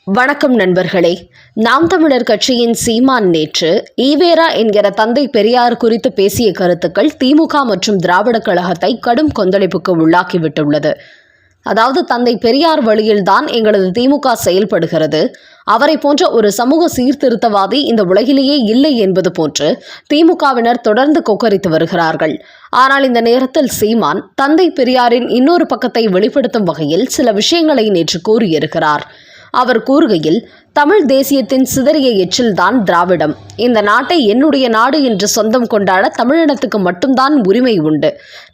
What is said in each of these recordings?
வணக்கம் நண்பர்களே. நாம் தமிழர் கட்சியின் சீமான் நேற்று ஈவேரா என்கிற தந்தை பெரியார் குறித்து பேசிய கருத்துக்கள் திமுக மற்றும் திராவிட கழகத்தை கடும் கொந்தளிப்புக்கு உள்ளாக்கிவிட்டுள்ளது. அதாவது, தந்தை பெரியார் வழியில்தான் எங்களது திமுக செயல்படுகிறது, அவரை போன்ற ஒரு சமூக சீர்திருத்தவாதி இந்த உலகிலேயே இல்லை என்பது போன்று திமுகவினர் தொடர்ந்து கொக்கரித்து வருகிறார்கள். ஆனால் இந்த நேரத்தில் சீமான் தந்தை பெரியாரின் இன்னொரு பக்கத்தை வெளிப்படுத்தும் வகையில் சில விஷயங்களை நேற்று கூறியிருக்கிறார். அவர் கூறுகையில், தமிழ் தேசியத்தின் சிதறிய எச்சில்தான் திராவிடம். இந்த நாட்டை என்னுடைய நாடு என்று சொந்தம் கொண்டாட தமிழினத்துக்கு மட்டும்தான் உரிமை உண்டு.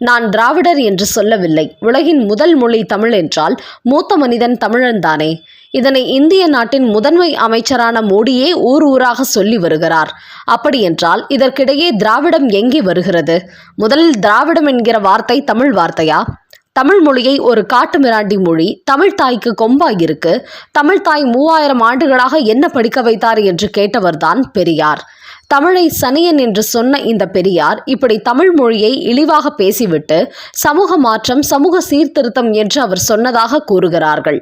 நான் திராவிடர் என்று சொல்லவில்லை. உலகின் முதல் மொழி தமிழ் என்றால் மூத்த மனிதன் தமிழன்தானே. இதனை இந்திய நாட்டின் முதன்மை அமைச்சரான மோடியே ஊர் ஊராக சொல்லி வருகிறார். அப்படியென்றால் இதற்கிடையே திராவிடம் எங்கே வருகிறது? முதலில் திராவிடம் என்கிற வார்த்தை தமிழ் வார்த்தையா? தமிழ் மொழியை ஒரு காட்டு மிராண்டி மொழி, தமிழ் தாய்க்கு கொம்பாயிருக்கு, தமிழ் தாய் 3000 ஆண்டுகளாக என்ன படிக்க வைத்தார் என்று கேட்டவர்தான் பெரியார். தமிழை சனியன் என்று சொன்ன இந்த பெரியார் இப்படி தமிழ் மொழியை இழிவாக பேசிவிட்டு சமூக மாற்றம், சமூக சீர்திருத்தம் என்று அவர் சொன்னதாக கூறுகிறார்கள்.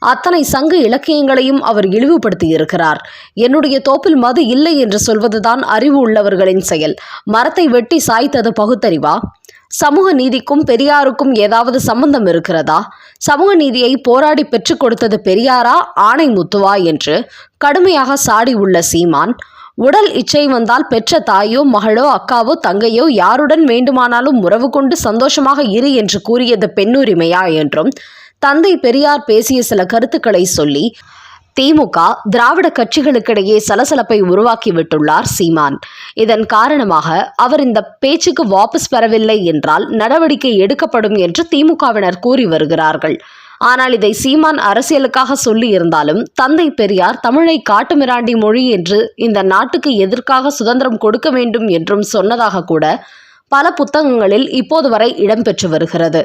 அத்தனை சங்க இலக்கியங்களையும் அவர் இழிவுபடுத்தியிருக்கிறார். என்னுடைய தோப்பில் மது இல்லை என்று சொல்வதுதான் அறிவு உள்ளவர்களின் செயல். மரத்தை வெட்டி சாய்த்தது பகுத்தறிவா? சமூக நீதிக்கும் பெரியாருக்கும் ஏதாவது சம்பந்தம் இருக்கிறதா? சமூக நீதியை போராடி பெற்றுக் கொடுத்தது பெரியாரா, ஆணைமுத்துவா என்று கடுமையாக சாடி உள்ள சீமான், உடல் இச்சை வந்தால் பெற்ற தாயோ மகளோ அக்காவோ தங்கையோ யாருடன் வேண்டுமானாலும் உறவு கொண்டு சந்தோஷமாக இரு என்று கூறியது பெண்ணுரிமையா என்றும் தந்தை பெரியார் பேசிய சில கருத்துக்களை சொல்லி திமுக திராவிட கட்சிகளுக்கிடையே சலசலப்பை உருவாக்கிவிட்டுள்ளார் சீமான். இதன் காரணமாக அவர் இந்த பேச்சுக்கு வாபஸ் பெறவில்லை என்றால் நடவடிக்கை எடுக்கப்படும் என்று திமுகவினர் கூறி வருகிறார்கள். ஆனால் இதை சீமான் அரசியலுக்காக சொல்லி இருந்தாலும் தந்தை பெரியார் தமிழை காட்டுமிராண்டி மொழி என்று இந்த நாட்டுக்கு எதற்காக சுதந்திரம் கொடுக்க வேண்டும் என்றும் சொன்னதாக கூட பல புத்தகங்களில் இப்போது வரை இடம்பெற்று வருகிறது.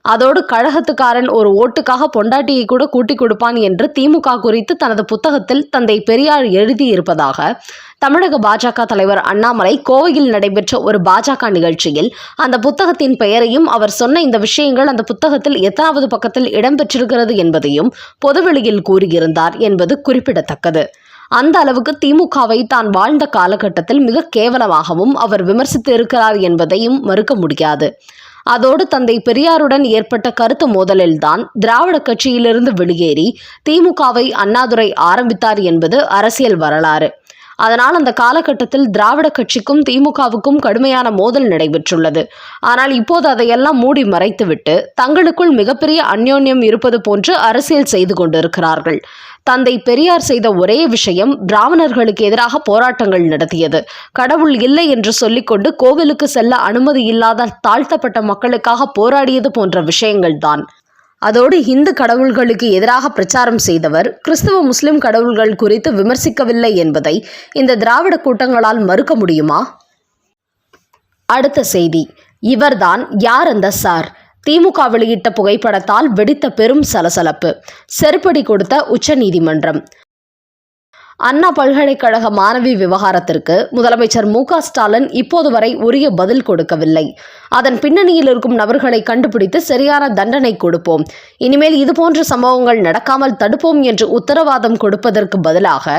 அதோடு கழகத்துக்காரன் ஒரு ஓட்டுக்காக பொண்டாட்டியை கூட கூட்டி கொடுப்பான் என்று திமுக குறித்து தனது புத்தகத்தில் தந்தை பெரியார் எழுதியிருப்பதாக தமிழக பாஜக தலைவர் அண்ணாமலை கோவையில் நடைபெற்ற ஒரு பாஜக நிகழ்ச்சியில் அந்த புத்தகத்தின் பெயரையும் அவர் சொன்ன இந்த விஷயங்கள் அந்த புத்தகத்தில் எத்தனாவது பக்கத்தில் இடம்பெற்றிருக்கிறது என்பதையும் பொதுவெளியில் கூறியிருந்தார் என்பது குறிப்பிடத்தக்கது. அந்த அளவுக்கு திமுகவை தான் வாழ்ந்த காலகட்டத்தில் மிக கேவலமாகவும் அவர் விமர்சித்து இருக்கிறார் என்பதையும் மறுக்க முடியாது. அதோடு தந்தை பெரியாருடன் ஏற்பட்ட கருத்து மோதலில்தான் திராவிட கட்சியிலிருந்து வெளியேறி திமுகவை அண்ணாதுரை ஆரம்பித்தார் என்பது அரசியல் வரலாறு. அதனால் அந்த காலகட்டத்தில் திராவிட கட்சிக்கும் திமுகவுக்கும் கடுமையான மோதல் நடைபெற்றுள்ளது. ஆனால் இப்போது அதையெல்லாம் மூடி மறைத்துவிட்டு தங்களுக்குள் மிகப்பெரிய அந்யோன்யம் இருப்பது போன்று அரசியல் செய்து கொண்டிருக்கிறார்கள். தந்தை பெரியார் செய்த ஒரே விஷயம் பிராமணர்களுக்கு எதிராக போராட்டங்கள் நடத்தியது. கடவுள் இல்லை என்று சொல்லிக்கொண்டு கோவிலுக்கு செல்ல அனுமதி இல்லாத தாழ்த்தப்பட்ட மக்களுக்காக போராடியது போன்ற விஷயங்கள்தான். அதோடு இந்து கடவுள்களுக்கு எதிராக பிரச்சாரம் செய்தவர் கிறிஸ்தவ முஸ்லிம் கடவுள்கள் குறித்து விமர்சிக்கவில்லை என்பதை இந்த திராவிட கூட்டங்களால் மறுக்க முடியுமா? அடுத்த செய்தி. இவர்தான் யார் அந்த சார்? திமுக வெளியிட்ட புகைப்படத்தால் வெடித்த பெரும் சலசலப்பு. செருப்படி கொடுத்த உச்சநீதிமன்றம். அண்ணா பல்கலைக்கழக மாணவி விவகாரத்திற்கு முதலமைச்சர் மு.க. ஸ்டாலின் இப்போது வரை உரிய பதில் கொடுக்கவில்லை. அதன் பின்னணியில் இருக்கும் நபர்களை கண்டுபிடித்து சரியான தண்டனை கொடுப்போம், இனிமேல் இதுபோன்ற சம்பவங்கள் நடக்காமல் தடுப்போம் என்று உத்தரவாதம் கொடுப்பதற்கு பதிலாக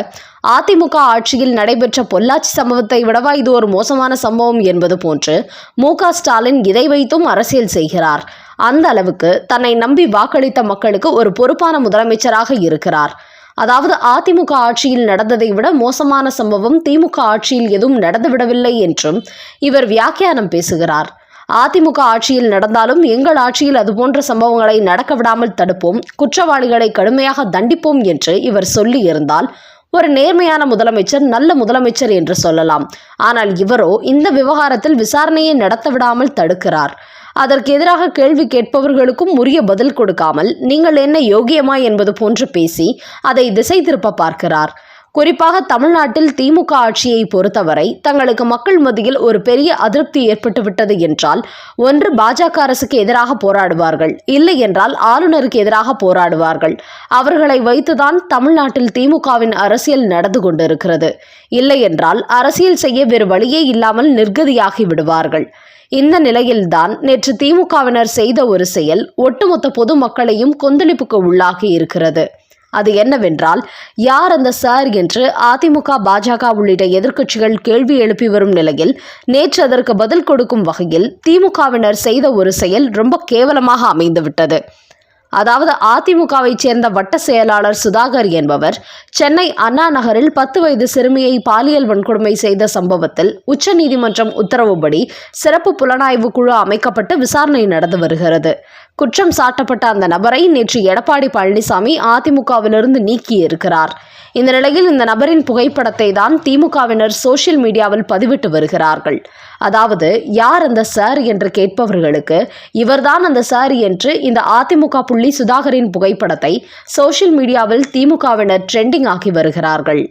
அதிமுக ஆட்சியில் நடைபெற்ற பொள்ளாச்சி சம்பவத்தை விடவா இது ஒரு மோசமான சம்பவம் என்பது போன்று மு.க. ஸ்டாலின் இதை வைத்தும் அரசியல் செய்கிறார். அந்த அளவுக்கு தன்னை நம்பி வாக்களித்த மக்களுக்கு ஒரு பொறுப்பான முதலமைச்சராக இருக்கிறார். அதாவது, அதிமுக ஆட்சியில் நடந்ததை விட மோசமான சம்பவம் திமுக ஆட்சியில் எதுவும் நடந்துவிடவில்லை என்றும் இவர் வியாக்கியானம் பேசுகிறார். அதிமுக ஆட்சியில் நடந்தாலும் எங்கள் ஆட்சியில் அதுபோன்ற சம்பவங்களை நடக்க விடாமல் தடுப்போம், குற்றவாளிகளை கடுமையாக தண்டிப்போம் என்று இவர் சொல்லி இருந்தால் ஒரு நேர்மையான முதலமைச்சர், நல்ல முதலமைச்சர் என்று சொல்லலாம். ஆனால் இவரோ இந்த விவகாரத்தில் விசாரணையை நடத்த விடாமல் தடுக்கிறார். அதற்கு எதிராக கேள்வி கேட்பவர்களுக்கும் உரிய பதில் கொடுக்காமல் நீங்கள் என்ன யோகியமா என்பது போன்று பேசி அதை திசை திருப்ப பார்க்கிறார். குறிப்பாக தமிழ்நாட்டில் திமுக ஆட்சியை பொறுத்தவரை தங்களுக்கு மக்கள் மத்தியில் ஒரு பெரிய அதிருப்தி ஏற்பட்டுவிட்டது என்றால் ஒன்று பாஜக அரசுக்கு எதிராக போராடுவார்கள், இல்லை என்றால் ஆளுநருக்கு எதிராக போராடுவார்கள். அவர்களை வைத்துதான் தமிழ்நாட்டில் திமுகவின் அரசியல் நடந்து கொண்டிருக்கிறது. இல்லை என்றால் அரசியல் செய்ய வேறு வழியே இல்லாமல் நிர்கதியாகி விடுவார்கள். இந்த நிலையில்தான் நேற்று திமுகவினர் செய்த ஒரு செயல் ஒட்டுமொத்த பொதுமக்களையும் கொந்தளிப்புக்கு உள்ளாகி இருக்கிறது. அது என்னவென்றால், யார் அந்த சார் என்று அதிமுக, பாஜக உள்ளிட்ட எதிர்க்கட்சிகள் கேள்வி எழுப்பி வரும் நிலையில், நேற்று அதற்கு பதில் கொடுக்கும் வகையில் திமுகவினர் செய்த ஒரு செயல் ரொம்ப கேவலமாக அமைந்துவிட்டது. அதாவது, அதிமுகவை சேர்ந்த வட்ட செயலாளர் சுதாகர் என்பவர் சென்னை அண்ணா நகரில் 10 வயது சிறுமியை பாலியல் வன்கொடுமை செய்த சம்பவத்தில் உச்சநீதிமன்றம் உத்தரவுப்படி சிறப்பு புலனாய்வு குழு அமைக்கப்பட்டு விசாரணை நடந்து வருகிறது. குற்றம் சாட்டப்பட்ட அந்த நபரை நேற்று எடப்பாடி பழனிசாமி அதிமுகவிலிருந்து நீக்கியிருக்கிறார். இந்த நிலையில் இந்த நபரின் புகைப்படத்தை தான் திமுகவினர் சோசியல் மீடியாவில் பதிவிட்டு வருகிறார்கள். அதாவது, யார் அந்த சார் என்று கேட்பவர்களுக்கு இவர்தான் அந்த சார் என்று இந்த அதிமுக புள்ளி சுதாகரின் புகைப்படத்தை சோசியல் மீடியாவில் திமுகவினர் ட்ரெண்டிங் ஆக்கி வருகிறார்கள்.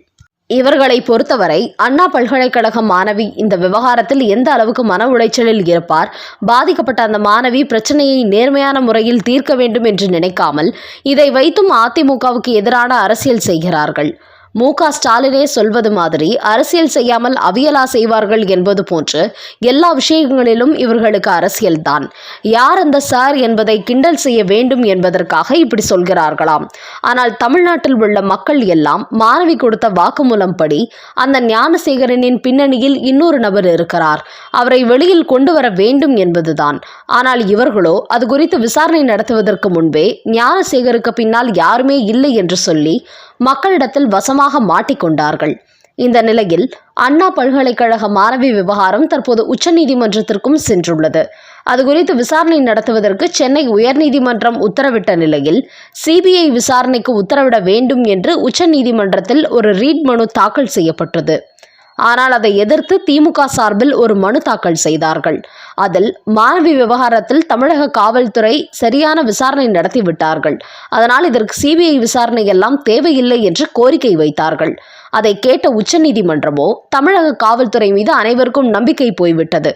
இவர்களை பொறுத்தவரை அண்ணா பல்கலைக்கழக மாணவி இந்த விவகாரத்தில் எந்த அளவுக்கு மன உளைச்சலில் இருப்பார், பாதிக்கப்பட்ட அந்த மாணவி பிரச்சனையை நேர்மையான முறையில் தீர்க்க வேண்டும் என்று நினைக்காமல் இதை வைத்தும் அதிமுகவுக்கு எதிரான அரசியல் செய்கிறார்கள். மு.க. ஸ்டாலினே சொல்வது மாதிரி அரசியல் செய்யாமல் அவியலா செய்வார்கள் என்பது போன்று எல்லா விஷயங்களிலும் இவர்களுக்கு அரசியல்தான். யார் அந்த சார் என்பதை கிண்டல் செய்ய வேண்டும் என்பதற்காக இப்படி சொல்கிறார்களாம். ஆனால் தமிழ்நாட்டில் உள்ள மக்கள் எல்லாம் மாணவி கொடுத்த வாக்குமூலம் படி அந்த ஞானசேகரனின் பின்னணியில் இன்னொரு நபர் இருக்கிறார், அவரை வெளியில் கொண்டு வர வேண்டும் என்பதுதான். ஆனால் இவர்களோ அது குறித்து விசாரணை நடத்துவதற்கு முன்பே ஞானசேகருக்கு பின்னால் யாருமே இல்லை என்று சொல்லி மக்களிடத்தில் வசமாக மாட்டிக்கொண்டார்கள். இந்த நிலையில் அண்ணா பல்கலைக்கழக மாணவி விவகாரம் தற்போது உச்சநீதிமன்றத்திற்கும் சென்றுள்ளது. அது குறித்து விசாரணை நடத்துவதற்கு சென்னை உயர்நீதிமன்றம் உத்தரவிட்ட நிலையில் சிபிஐ விசாரணைக்கு உத்தரவிட வேண்டும் என்று உச்சநீதிமன்றத்தில் ஒரு ரீட் மனு தாக்கல் செய்யப்பட்டது. ஆனால் அதை எதிர்த்து திமுக சார்பில் ஒரு மனு தாக்கல் செய்தார்கள். அதில் மாணவி விவகாரத்தில் தமிழக காவல்துறை சரியான விசாரணை நடத்திவிட்டார்கள், அதனால் இதற்கு சிபிஐ விசாரணை எல்லாம் தேவையில்லை என்று கோரிக்கை வைத்தார்கள். அதை கேட்ட உச்சநீதிமன்றமோ தமிழக காவல்துறை மீது அனைவருக்கும் நம்பிக்கை போய்விட்டது.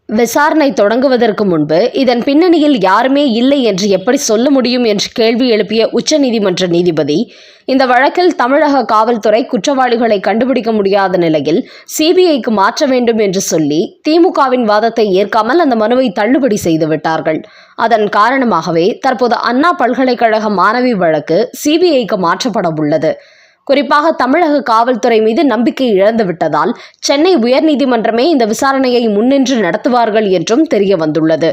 விசாரணை தொடங்குவதற்கு முன்பு இதன் பின்னணியில் யாருமே இல்லை என்று எப்படி சொல்ல முடியும் என்று கேள்வி எழுப்பிய உச்சநீதிமன்ற நீதிபதி, இந்த வழக்கில் தமிழக காவல்துறை குற்றவாளிகளை கண்டுபிடிக்க முடியாத நிலையில் சிபிஐக்கு மாற்ற வேண்டும் என்று சொல்லி திமுகவின் வாதத்தை ஏற்காமல் அந்த மனுவை தள்ளுபடி செய்துவிட்டார்கள். அதன் காரணமாகவே தற்போது அண்ணா பல்கலைக்கழக மாணவி வழக்கு சிபிஐக்கு மாற்றப்பட உள்ளது. குறிப்பாக தமிழக காவல்துறை மீது நம்பிக்கை இழந்துவிட்டதால் சென்னை உயர்நீதிமன்றமே இந்த விசாரணையை முன்னின்று நடத்துவார்கள் என்றும் தெரிய வந்துள்ளது.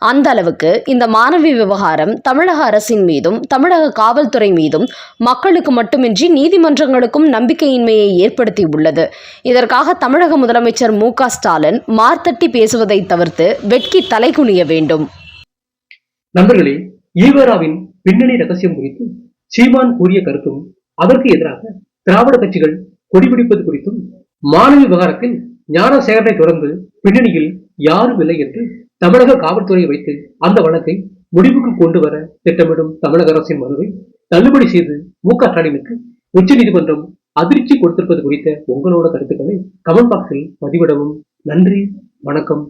அந்த அளவுக்கு இந்த மாணவி விவகாரம் தமிழக அரசின் மீதும் தமிழக காவல்துறை மீதும் மக்களுக்கு மட்டுமின்றி நீதிமன்றங்களுக்கும் நம்பிக்கையின்மையை ஏற்படுத்தி உள்ளது. இதற்காக தமிழக முதலமைச்சர் மு.க. ஸ்டாலின் மார்த்தட்டி பேசுவதை தவிர்த்து வெட்கி தலைகுனிய வேண்டும். நண்பர்களே, ஈவேராவின் பின்னணி ரகசியம் குறித்து சீமான் கூறிய கருத்தும், அதற்கு எதிராக திராவிட கட்சிகள் கொடிபிடிப்பது குறித்தும், மாணவி விவகாரத்தில் ஞானசேகரனை தொடர்ந்து பின்னணியில் யாரும் இல்லை என்று தமிழக காவல்துறையை வைத்து அந்த வழக்கை முடிவுக்கு கொண்டு வர திட்டமிடும் தமிழக அரசின் மனுவை தள்ளுபடி செய்து மு.க. ஸ்டாலினுக்கு உச்சநீதிமன்றம் அதிர்ச்சி கொடுத்திருப்பது குறித்த உங்களோட கருத்துக்களை கமெண்ட் பாக்ஸில் பதிவிடவும். நன்றி, வணக்கம்.